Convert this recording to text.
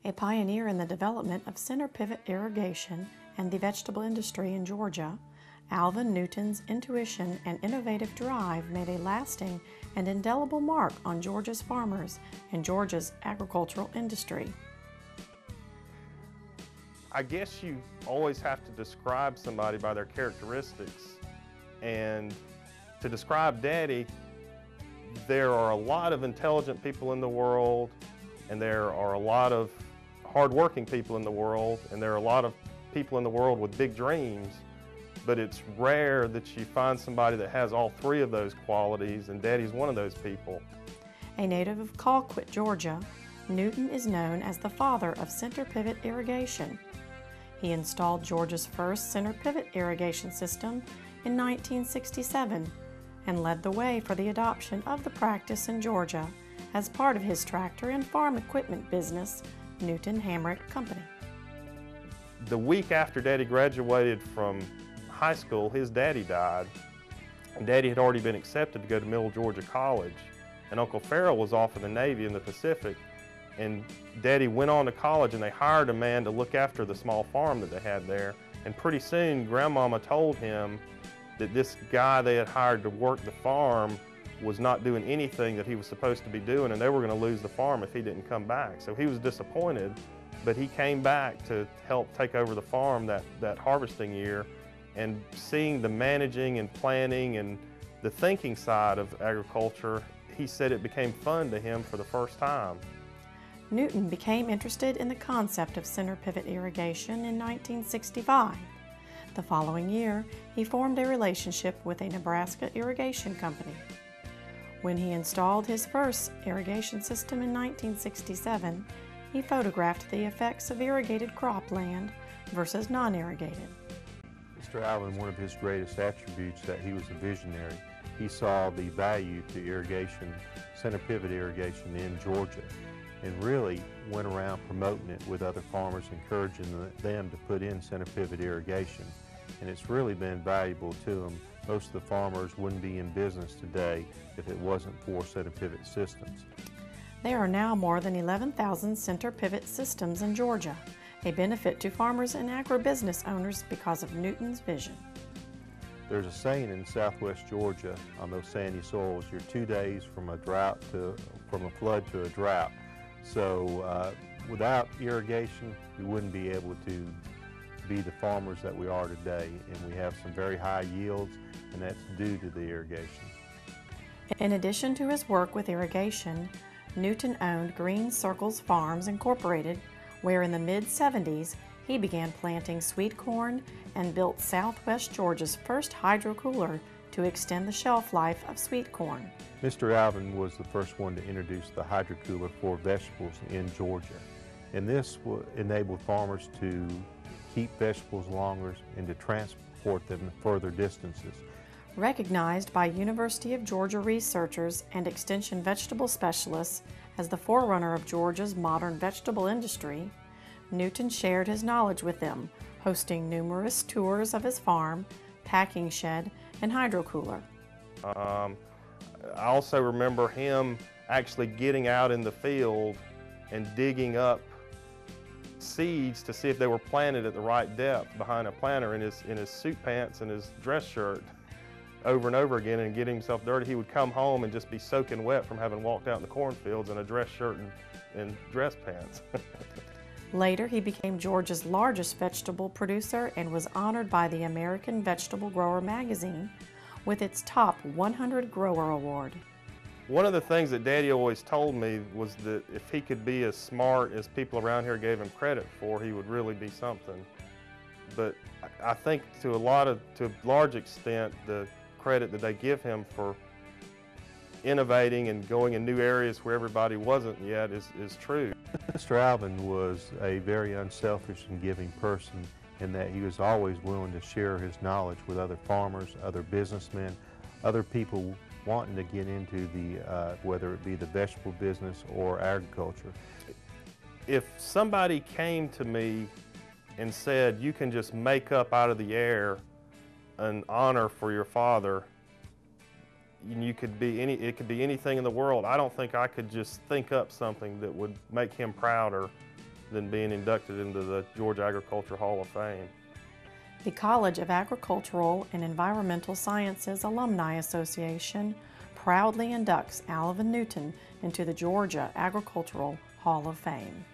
A pioneer in the development of center pivot irrigation and the vegetable industry in Georgia, Alvin Newton's intuition and innovative drive made a lasting and indelible mark on Georgia's farmers and Georgia's agricultural industry. I guess you always have to describe somebody by their characteristics. And to describe Daddy, there are a lot of intelligent people in the world, and there are a lot of hardworking people in the world, and there are a lot of people in the world with big dreams, but it's rare that you find somebody that has all three of those qualities, and Daddy's one of those people. A native of Colquitt, Georgia, Newton is known as the father of center pivot irrigation. He installed Georgia's first center pivot irrigation system in 1967 and led the way for the adoption of the practice in Georgia as part of his tractor and farm equipment business, Newton Hamrick Company. The week after Daddy graduated from high school, his daddy died. And Daddy had already been accepted to go to Middle Georgia College, and Uncle Farrell was off in the Navy in the Pacific. And Daddy went on to college, and they hired a man to look after the small farm that they had there. And pretty soon, Grandmama told him that this guy they had hired to work the farm was not doing anything that he was supposed to be doing, and they were going to lose the farm if he didn't come back. So he was disappointed, but he came back to help take over the farm that harvesting year. And seeing the managing and planning and the thinking side of agriculture, he said it became fun to him for the first time. Newton became interested in the concept of center pivot irrigation in 1965. The following year, he formed a relationship with a Nebraska irrigation company. When he installed his first irrigation system in 1967, he photographed the effects of irrigated cropland versus non-irrigated. Mr. Alvin, one of his greatest attributes that he was a visionary. He saw the value to irrigation, center pivot irrigation in Georgia, and really went around promoting it with other farmers, encouraging them to put in center pivot irrigation. And it's really been valuable to them. Most of the farmers wouldn't be in business today if it wasn't for center pivot systems. There are now more than 11,000 center pivot systems in Georgia, a benefit to farmers and agribusiness owners because of Newton's vision. There's a saying in southwest Georgia on those sandy soils, you're 2 days from a flood to a drought. So without irrigation, we wouldn't be able to be the farmers that we are today, and we have some very high yields, and that's due to the irrigation. In addition to his work with irrigation, Newton owned Green Circles Farms Incorporated, where in the mid-70s he began planting sweet corn and built southwest Georgia's first hydro cooler to extend the shelf life of sweet corn. Mr. Alvin was the first one to introduce the hydro cooler for vegetables in Georgia, and this enabled farmers to keep vegetables longer and to transport them further distances. Recognized by University of Georgia researchers and extension vegetable specialists as the forerunner of Georgia's modern vegetable industry, Newton shared his knowledge with them, hosting numerous tours of his farm, packing shed, and hydro cooler. I also remember him actually getting out in the field and digging up seeds to see if they were planted at the right depth behind a planter in his suit pants and his dress shirt over and over again, and getting himself dirty. He would come home and just be soaking wet from having walked out in the cornfields in a dress shirt and dress pants. Later, he became Georgia's largest vegetable producer and was honored by the American Vegetable Grower magazine with its top 100 Grower Award. One of the things that Daddy always told me was that if he could be as smart as people around here gave him credit for, he would really be something. But I think to a large extent, the credit that they give him for innovating and going in new areas where everybody wasn't yet is true. Mr. Alvin was a very unselfish and giving person in that he was always willing to share his knowledge with other farmers, other businessmen, other people wanting to get into whether it be the vegetable business or agriculture. If somebody came to me and said, you can just make up out of the air an honor for your father, and it could be anything in the world, I don't think I could just think up something that would make him prouder than being inducted into the Georgia Agriculture Hall of Fame. The College of Agricultural and Environmental Sciences Alumni Association proudly inducts Alvin Newton into the Georgia Agricultural Hall of Fame.